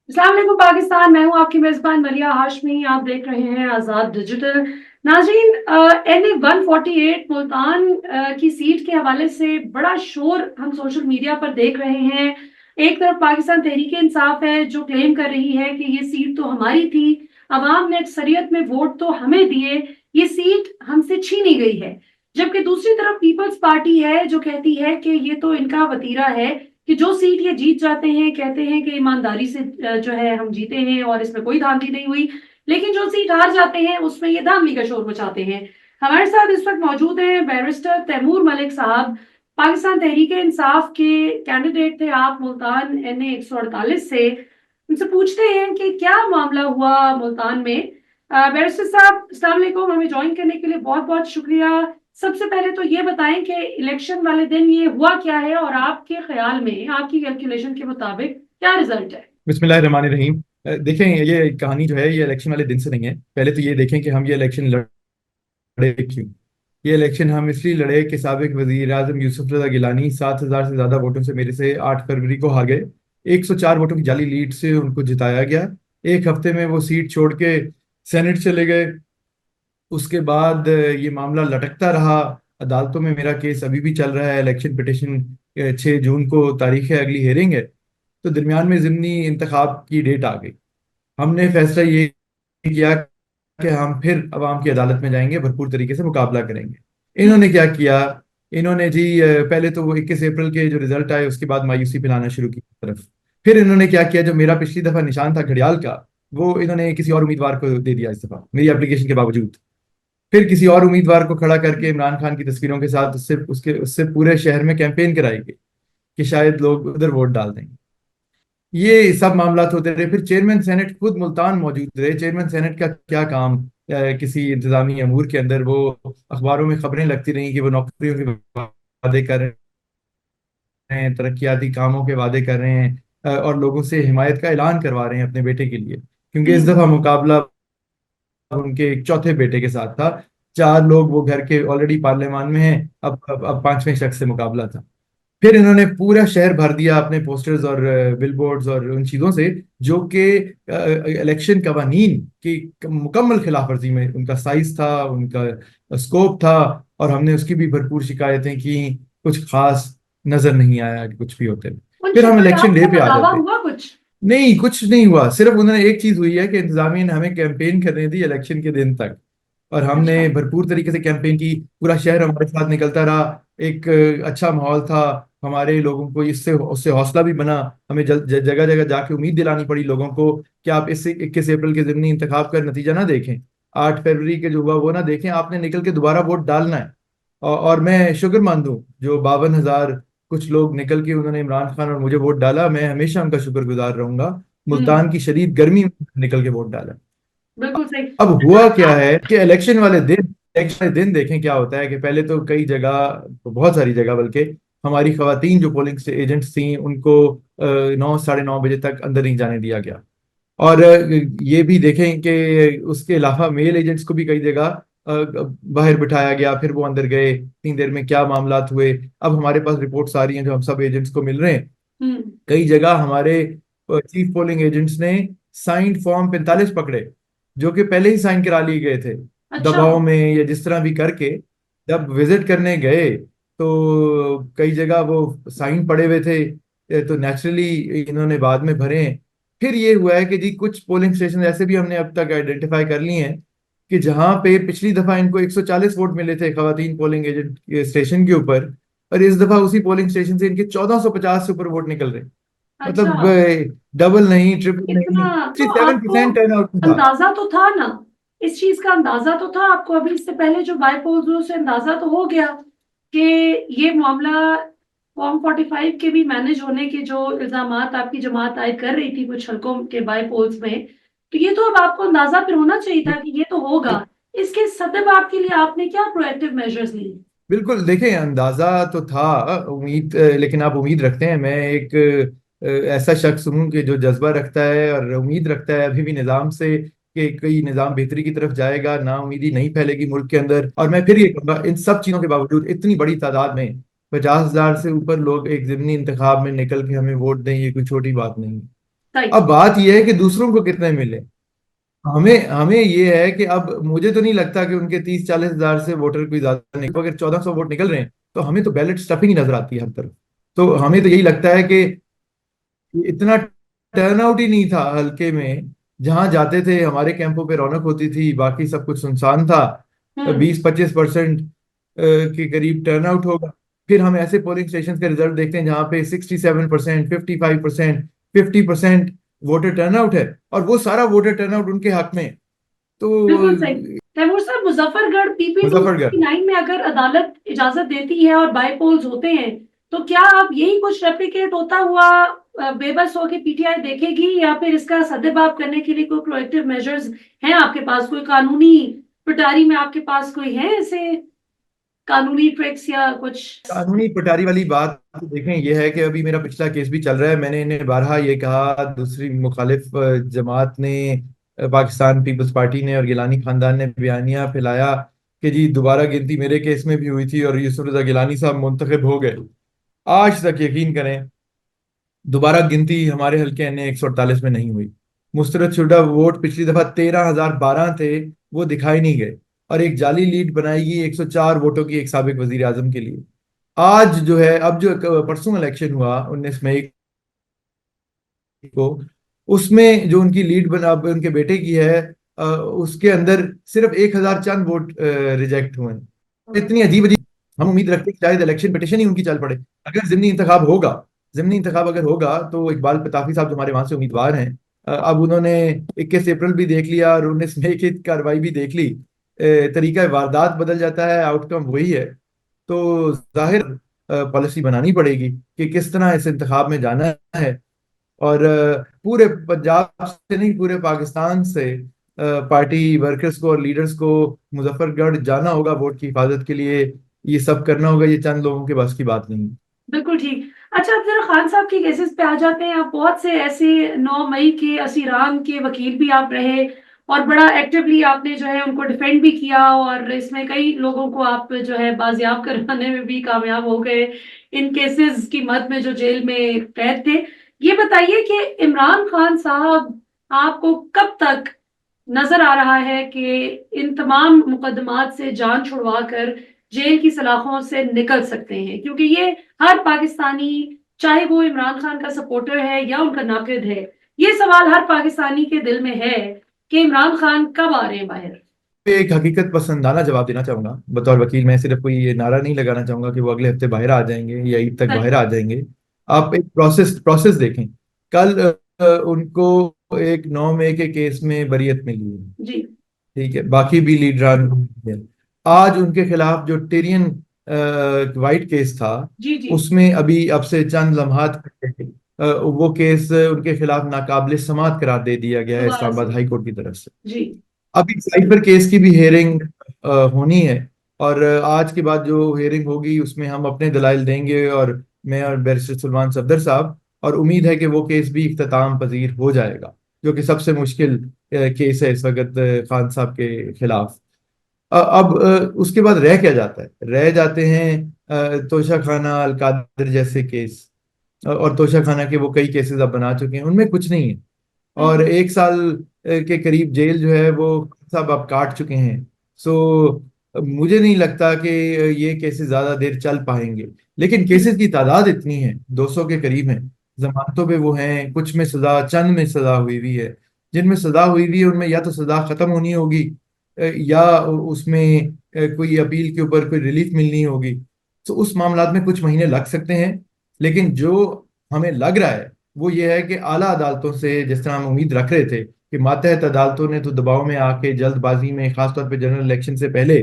अस्सलाम वालेकुम पाकिस्तान। मैं हूं आपकी मेजबान मरिया हाशमी। आप देख रहे हैं आजाद डिजिटल। नाज़रीन, NA 148 मुल्तान की सीट के हवाले से बड़ा शोर हम सोशल मीडिया पर देख रहे हैं। एक तरफ पाकिस्तान तहरीक इंसाफ है जो क्लेम कर रही है कि ये सीट तो हमारी थी, अवाम ने अक्सरियत में वोट तो हमें दिए, ये सीट हमसे छीनी गई है। जबकि दूसरी तरफ पीपल्स पार्टी है जो कहती है कि ये तो इनका वतीरा है कि जो सीट ये जीत जाते हैं कहते हैं कि ईमानदारी से जो है हम जीते हैं और इसमें कोई धांधली नहीं हुई, लेकिन जो सीट हार जाते हैं उसमें ये धांधली का शोर मचाते हैं। हमारे साथ इस वक्त मौजूद हैं बैरिस्टर तैमूर मलिक साहब। पाकिस्तान तहरीक इंसाफ के कैंडिडेट थे आप मुल्तान NA 148 से। उनसे पूछते हैं कि क्या मामला हुआ मुल्तान में। बैरिस्टर साहब, अस्सलाम वालेकुम। हमें ज्वाइन करने के लिए बहुत बहुत शुक्रिया। सबसे पहले तो ये बताएं कि इलेक्शन वाले दिन ये हुआ क्या है और आपके ख्याल में, आपकी कैलकुलेशन के मुताबिक क्या रिजल्ट है। बिस्मिल्लाहिर्रहमानिर्रहीम। देखें, ये कहानी जो है ये इलेक्शन वाले दिन से नहीं है। पहले तो ये देखें कि हम ये इलेक्शन लड़े क्यों। ये इलेक्शन हम इसलिए लड़े कि साबिक वजीर आजम यूसुफ रजा गिलानी 7,000 से ज्यादा वोटों से मेरे से 8 फरवरी को हार गए। 104 वोटों की जाली लीड से उनको जिताया गया। एक हफ्ते में वो सीट छोड़ के सेनेट चले गए। उसके बाद ये मामला लटकता रहा। अदालतों में मेरा केस अभी भी चल रहा है। इलेक्शन पिटिशन 6 जून को तारीख है, अगली हेयरिंग है। तो दरमियान में ज़िमनी इंतखाब की डेट आ गई। हमने फैसला ये किया कि हम फिर अवाम की अदालत में जाएंगे, भरपूर तरीके से मुकाबला करेंगे। हम्म। इन्होंने क्या किया? इन्होंने जी पहले तो वो 21 अप्रैल के जो रिजल्ट आए उसके बाद मायूसी फैलाना शुरू की तरफ। फिर इन्होंने क्या किया, जो मेरा पिछली दफा निशान था घड़ियाल का, वो इन्होंने किसी और उम्मीदवार को दे दिया इस दफा मेरी एप्लीकेशन के बावजूद। फिर किसी और उम्मीदवार को खड़ा करके इमरान खान की तस्वीरों के साथ उससे पूरे शहर में कैंपेन कराई गई कि शायद लोग उधर वोट डाल देंगे। ये सब मामला होते रहे। फिर चेयरमैन सेनेट खुद मुल्तान मौजूद रहे। चेयरमैन सेनेट का क्या काम किसी इंतजामी अमूर के अंदर? वो अखबारों में खबरें लगती रही कि वो नौकरियों के वादे कर रहे हैं, तरक्याती कामों के वादे कर रहे हैं, और लोगों से हिमायत का ऐलान करवा रहे हैं अपने बेटे के लिए, क्योंकि इस हम्म। दफा मुकाबला उनके एक चौथे बेटे के साथ था। 4 लोग वो घर के ऑलरेडी पार्लियामान में हैं। अब पांचवें शख्स से मुकाबला था। फिर इन्होंने पूरा शहर भर दिया अपने पोस्टर्स और बिलबोर्ड्स और उन चीजों से जो कि इलेक्शन कवानीन की मुकम्मल खिलाफ वर्जी में उनका साइज था, उनका स्कोप था। और हमने उसकी भी भरपूर शिकायतें की। कुछ खास नजर नहीं आया कि कुछ भी होते। उन फिर हम इलेक्शन डे शिकायतों पे का आ दावा जाते। हुआ कुछ? नहीं, कुछ नहीं हुआ। सिर्फ उन्होंने एक चीज हुई है कि इंतजामिया ने हमें कैंपेन करने दी इलेक्शन के दिन तक, और अच्छा। हमने भरपूर तरीके से कैंपेन की। पूरा शहर हमारे साथ निकलता रहा। एक अच्छा माहौल था। हमारे लोगों को इससे उससे हौसला भी बना। हमें जगह जगह जाके उम्मीद दिलानी पड़ी लोगों को कि आप इससे 21 अप्रैल के ज़िमनी इंतखाब का नतीजा ना देखें, 8 फरवरी के जो हुआ वो ना देखें, आपने निकल के दोबारा वोट डालना है। और मैं शुक्रमंद हूँ जो 52,000 कुछ लोग निकल के उन्होंने इमरान खान और मुझे वोट डाला। मैं हमेशा उनका शुक्रगुजार रहूंगा। हम्म। मुल्तान की शदीद गर्मी में निकल के वोट डाला। बिल्कुल सही। अब अच्छा, हुआ क्या आप। है कि इलेक्शन वाले दिन देखें क्या होता है कि पहले तो कई जगह, बहुत सारी जगह बल्कि, हमारी खवातीन जो पोलिंग एजेंट्स थी उनको 9 साढ़े 9 बजे तक अंदर नहीं जाने दिया गया। और ये भी देखें कि उसके अलावा मेल एजेंट्स को भी कई जगह बाहर बिठाया गया। फिर वो अंदर गए, इतनी देर में क्या मामलात हुए। अब हमारे पास रिपोर्ट्स आ रही हैं जो हम सब एजेंट्स को मिल रहे हैं। हम्म। कई जगह हमारे चीफ पोलिंग एजेंट्स ने साइंड फॉर्म 45 पकड़े, जो कि पहले ही साइन करा लिए गए थे अच्छा। दबाव में या जिस तरह भी करके। जब विजिट करने गए तो कई जगह वो साइन पड़े हुए थे, तो नेचुरली इन्होंने बाद में भरे हैं। फिर ये हुआ है कि जी कुछ पोलिंग स्टेशन ऐसे भी हमने अब तक आइडेंटिफाई कर लिए हैं कि जहां पे पिछली दफा इनको 140 वोट मिले थे खवातीन पोलिंग एजेंट स्टेशन के ऊपर, और इस दफा उसी पोलिंग स्टेशन से इनके 1450 से ऊपर वोट निकल रहे हैं। अच्छा। मतलब डबल नहीं, ट्रिपल नहीं, इतना तो आपको 57% टर्न आउट था। अंदाजा तो था ना, इस चीज का अंदाजा तो था आपको अभी इससे पहले जो बाय पोल्स हुए उससे अंदाजा तो हो गया कि ये मामला फॉर्म 45 के भी मैनेज होने के जो इल्जामात आपकी जमात आयद कर रही थी कुछ हलकों के बाय पोल्स में, तो ये तो अब आपको अंदाजा फिर होना चाहिए था कि ये तो होगा। इसके सदब आपके लिए आपने क्या प्रोएक्टिव मेजर्स लिए? बिल्कुल, देखें, अंदाजा तो था। उम्मीद, लेकिन आप उम्मीद रखते हैं। मैं एक ऐसा शख्स हूं कि जो जज्बा रखता है और उम्मीद रखता है अभी भी निज़ाम से कि कोई निज़ाम बेहतरी की तरफ जाएगा, ना उम्मीदी नहीं फैलेगी मुल्क के अंदर। और मैं फिर ये कहूंगा, इन सब चीज़ों के बावजूद इतनी बड़ी तादाद में 50,000 से ऊपर लोग एक ज़िमनी इंतखाब में निकल के हमें वोट दें, ये कोई छोटी बात नहीं है। सही। अब बात यह है कि दूसरों को कितने मिले। हमें हमें ये है कि अब मुझे तो नहीं लगता कि उनके 30-40 हजार से वोटर कोई ज्यादा नहीं, अगर 1400 वोट निकल रहे हैं तो हमें तो बैलेट स्टफिंग ही नजर आती है हर तरफ। तो हमें तो यही लगता है कि इतना टर्नआउट ही नहीं था हल्के में। जहां जाते थे हमारे कैंपों पे रौनक होती थी, बाकी सब कुछ सुनसान था। हम्म। 20-25% के करीब टर्नआउट होगा। फिर हम ऐसे पोलिंग स्टेशन का रिजल्ट देखते हैं जहां पे 67%, 55%, 50% वोटर टर्नआउट है, और वो सारा वोटर टर्नआउट उनके हक में है। तो बिल्कुल सही। तैमूर साहब, मुजफ्फरगढ़ पीपी मुजफ्फरगढ़ 269 में अगर अदालत इजाजत देती है और बाई पोल्स होते हैं, तो क्या अब यही कुछ रेप्लिकेट होता हुआ बेबस होके पीटीआई देखेगी, या फिर इसका सद्देबाब करने के लिए कोई प्रोएक्टिव मेजर्स हैं आपके पास, कोई कानूनी पिटारी में आपके पास कोई है ऐसे कानूनी ट्रिक्स या कुछ? कानूनी पटारी वाली बात तो देखें, यह है कि अभी मेरा पिछला केस भी चल रहा है। मैंने इन्हें बारहा ये कहा, दूसरी मुखालिफ जमात ने, पाकिस्तान पीपल्स पार्टी ने और गिलानी खानदान ने बयानिया फैलाया कि जी दोबारा गिनती मेरे केस में भी हुई थी और यूसुफ रजा गिलानी साहब मुंतखब हो गए। आज तक यकीन करें दोबारा गिनती हमारे हल्के NA 148 में नहीं हुई। मुस्तरद शुदा वोट पिछली दफा 13,012 थे, वो दिखाई नहीं गए। और एक जाली लीड बनाएगी 104 वोटों की एक साबिक वजीर आजम के लिए। आज जो है, अब जो परसों इलेक्शन हुआ 19 मई को, उसमें जो उनकी लीड बना अब उनके बेटे की है, उसके अंदर सिर्फ 1,000 चंद वोट रिजेक्ट हुए हैं। इतनी अजीब अजीब। हम उम्मीद रखते हैं कि शायद इलेक्शन पिटिशन ही उनकी चल पड़े। अगर जिमनी इंतखाब होगा, जिमनी इंतखाब अगर होगा, तो इकबाल पताफी साहब जो हमारे वहां से उम्मीदवार हैं, अब उन्होंने 21 अप्रैल भी देख लिया और 19 मई की कार्रवाई भी देख ली। तरीका वारदात बदल जाता है, आउटकम वही है। तो जाहिर पॉलिसी बनानी पड़ेगी कि किस तरह इस इंतखाब में जाना है। और पूरे पंजाब से नहीं, पूरे पाकिस्तान से पार्टी वर्कर्स को और लीडर्स को मुजफ्फरगढ़ जाना होगा वोट की हिफाजत के लिए। ये सब करना होगा, ये चंद लोगों के बस की बात नहीं। बिल्कुल ठीक। अच्छा, अब जरा खान साहब के केसेस पे आ जाते हैं। आप बहुत से ऐसे 9 मई के असीरान के वकील भी आप रहे, और बड़ा एक्टिवली आपने जो है उनको डिफेंड भी किया, और इसमें कई लोगों को आप जो है बाजियाब करवाने में भी कामयाब हो गए इन केसेस की मद में जो जेल में कैद थे। ये बताइए कि इमरान खान साहब आपको कब तक नजर आ रहा है कि इन तमाम मुकदमात से जान छुड़वा कर जेल की सलाखों से निकल सकते हैं? क्योंकि ये हर पाकिस्तानी, चाहे वो इमरान खान का सपोर्टर है या उनका नाकिद है, ये सवाल हर पाकिस्तानी के दिल में है कि इमरान खान कब आ रहे हैं बाहर। एक हकीकत पसंदाना जवाब देना चाहूंगा बतौर वकील। मैं सिर्फ कोई ये नारा नहीं लगाना चाहूंगा कि वो अगले हफ्ते बाहर आ जाएंगे या ईद तक सही। बाहर आ जाएंगे। आप एक प्रोसेस प्रोसेस देखें। कल उनको एक 9 मई के केस में बरीयत मिली है, जी ठीक है, बाकी भी लीडरान हैं। आज उनके खिलाफ जो टेरियन वाइट केस था, जी जी। उसमें अभी अब से चंद लम्हात पहले, वो केस उनके खिलाफ नाकाबिल समाअत करार दे दिया गया है दोबारा से। इस्लामाबाद हाई कोर्ट की तरफ से। जी। अभी साइफर केस की भी हेयरिंग होनी है, और आज के बाद जो हेयरिंग होगी उसमें हम अपने दलाइल देंगे, और मैं और बैरिस्टर सलमान सफदर साहब, और उम्मीद है कि वो केस भी इख्तिताम पजीर हो जाएगा, जो कि सबसे मुश्किल केस है इस वक्त खान साहब के खिलाफ। अब उसके बाद रह क्या जाता है? रह जाते हैं तोशा खाना, अलकादर जैसे केस, और तोशा खाना के वो कई केसेस अब बना चुके हैं, उनमें कुछ नहीं है। और हम्म। 1 साल के करीब जेल जो है वो सब अब काट चुके हैं। सो मुझे नहीं लगता कि ये केसेस ज्यादा देर चल पाएंगे। लेकिन हम्म। केसेस की तादाद इतनी है, 200 के करीब है। जमानतों पे वो हैं, कुछ में सजा, चंद में सजा हुई हुई है। जिनमें सजा हुई हुई है उनमें या तो सजा खत्म होनी होगी, या उसमें कोई अपील के ऊपर कोई रिलीफ मिलनी होगी। तो उस मामलात में कुछ महीने लग सकते हैं। लेकिन जो हमें लग रहा है वो ये है कि आला अदालतों से, जिस तरह हम उम्मीद रख रहे थे कि मातहत अदालतों ने तो दबाव में आके जल्दबाजी में, खासतौर पे जनरल इलेक्शन से पहले,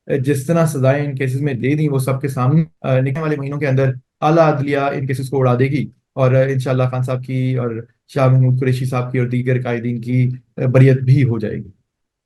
जिस तरह सजाएं इन केसेस में दे दी, वो सबके सामने निकलने वाले महीनों के अंदर आला अदलिया इन केसेस को उड़ा देगी। और इंशाल्लाह खान साहब की और शाह महमूद कुरैशी साहब की और दीगर कायदीन की बरियत भी हो जाएगी।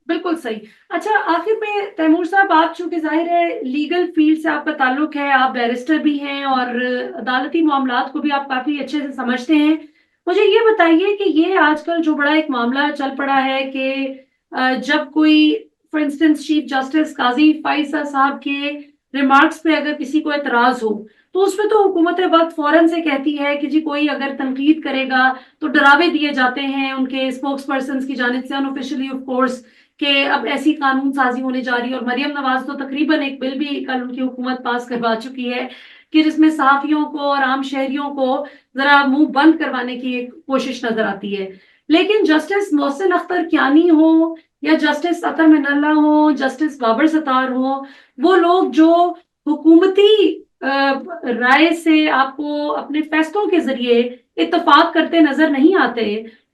बिल्कुल सही। अच्छा, आखिर में तैमूर साहब, आप चूंकि जाहिर है लीगल फील्ड से आपका ताल्लुक है, आप बैरिस्टर भी हैं और अदालती मामलात को भी आप काफी अच्छे से समझते हैं, मुझे ये बताइए कि ये आजकल जो बड़ा एक मामला चल पड़ा है कि जब कोई, for instance, chief justice Qazi Faez साहब के रिमार्क्स पे अगर किसी को एतराज हो, तो उसमें तो हुकूमत वक्त फौरन से कहती है कि जी कोई अगर तनकीद करेगा तो डरावे दिए जाते हैं उनके स्पोक्स पर्सन की जानिब से, अनऑफिशियली ऑफ कोर्स, कि अब ऐसी कानून साजी होने जा रही है। और मरियम नवाज तो तकरीबन एक बिल भी कल उनकी हुकूमत पास करवा चुकी है कि जिसमें सहाफियों को और आम शहरियों को जरा मुंह बंद करवाने की एक कोशिश नजर आती है। लेकिन जस्टिस मोहसिन अख्तर कियानी हो या जस्टिस अतर मिनल्ला हो, जस्टिस बाबर सत्तार हो, वो लोग जो हुकूमती राय से आपको अपने फैसलों के जरिए इत्तेफाक करते नजर नहीं आते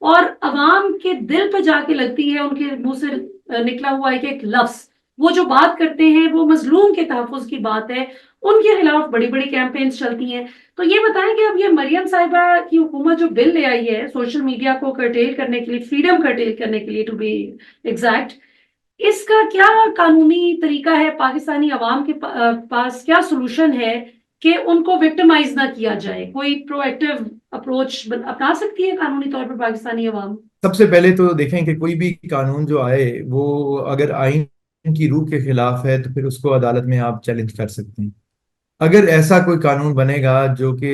और अवाम के दिल पे जाके लगती है उनके मुंह से निकला हुआ एक लफ्ज, वो जो बात करते हैं वो मजलूम के तहफ़्फ़ुज़ की बात है, उनके खिलाफ बड़ी बड़ी कैंपेन्स चलती हैं। तो ये बताएं कि अब ये मरियम साहिबा की हुकूमत जो बिल ले आई है सोशल मीडिया को कर्टेल करने के लिए, फ्रीडम कर्टेल करने के लिए टू बी एग्जैक्ट, इसका क्या कानूनी तरीका है? पाकिस्तानी अवाम के पास क्या सोल्यूशन है कि उनको विक्टिमाइज ना किया जाए? कोई प्रोएक्टिव अप्रोच अपना सकती है कानूनी तौर पर पाकिस्तानी अवाम? सबसे पहले तो देखें कि कोई भी कानून जो आए वो अगर आइन की रूह के खिलाफ है तो फिर उसको अदालत में आप चैलेंज कर सकते हैं। अगर ऐसा कोई कानून बनेगा जो कि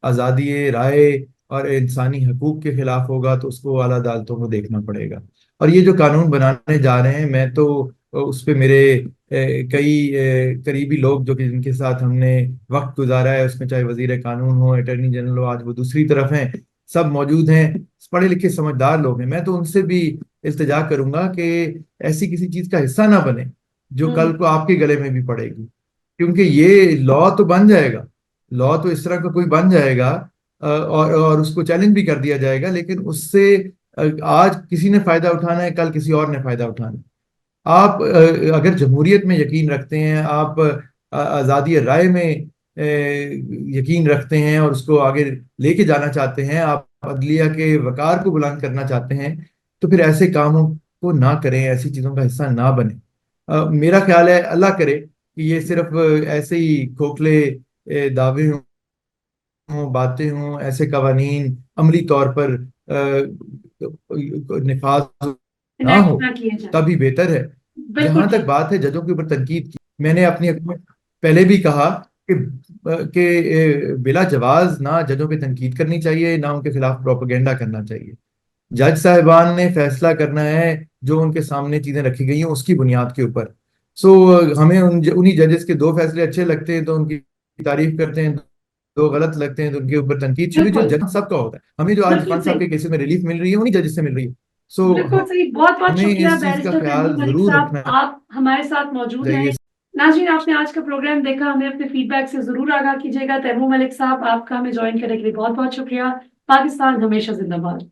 आज़ादी राय और इंसानी हकूक के खिलाफ होगा तो उसको आला अदालतों को देखना पड़ेगा। और ये जो कानून बनाने जा रहे हैं, मैं तो उस पे मेरे कई करीबी लोग जो कि जिनके साथ हमने वक्त गुजारा है, उसमें चाहे वजीर कानून हो, अटर्नी जनरल हो, आज वो दूसरी तरफ हैं, सब मौजूद हैं, पढ़े लिखे समझदार लोग हैं। मैं तो उनसे भी इल्तिजा करूंगा कि ऐसी किसी चीज का हिस्सा ना बने जो कल को आपके गले में भी पड़ेगी, क्योंकि ये लॉ तो बन जाएगा, लॉ तो इस तरह का कोई बन जाएगा और उसको चैलेंज भी कर दिया जाएगा, लेकिन उससे आज किसी ने फायदा उठाना है, कल किसी और ने फायदा उठाना है। आप अगर जमहूरियत में यकीन रखते हैं, आप आज़ादी राय में यकीन रखते हैं और उसको आगे लेके जाना चाहते हैं, आप अदलिया के वकार को बुलंद करना चाहते हैं, तो फिर ऐसे कामों को ना करें, ऐसी चीज़ों का हिस्सा ना बने। मेरा ख्याल है अल्लाह करे कि ये सिर्फ ऐसे ही खोखले दावे हों, बातें हों, ऐसे कवानीन अमली तौर पर निफाज ना इनेक्ट हो, ना किए जाए। तभी बेहतर है। बिल्कुल जहां तक ठीक। बात है जजों के ऊपर तनकीद की, मैंने अपनी में पहले भी कहा कि बिला जवाज ना जजों पे तनकीद करनी चाहिए, ना उनके खिलाफ प्रोपेगेंडा करना चाहिए। जज साहिबान ने फैसला करना है, जो उनके सामने चीजें रखी गई हैं उसकी बुनियाद के ऊपर। सो हमें उन्हीं जजेस के दो फैसले अच्छे लगते हैं तो उनकी तारीफ करते हैं, दो गलत लगते हैं तो उनके ऊपर तनकीद शुरू। जो बिल्कुल जज सबका होता है, हमें जो आज बिल्कुल इरफान साहब सही। के केसेस में रिलीफ मिल रही है उन्हीं जजेस से मिल रही है। सो बिल्कुल सही। बहुत बहुत हमें शुक्रिया इस चीज का बैरिस्टर ख्याल तैमूर मलिक जरूर साहब, रखना आप हमारे साथ मौजूद चाहिए। हैं। नाज़रीन, आपने आज का प्रोग्राम देखा, हमें अपने फीडबैक से जरूर आगाह कीजिएगा। तैमूर मलिक साहब, आपका हमें ज्वाइन करने के लिए बहुत बहुत शुक्रिया। पाकिस्तान हमेशा जिंदाबाद।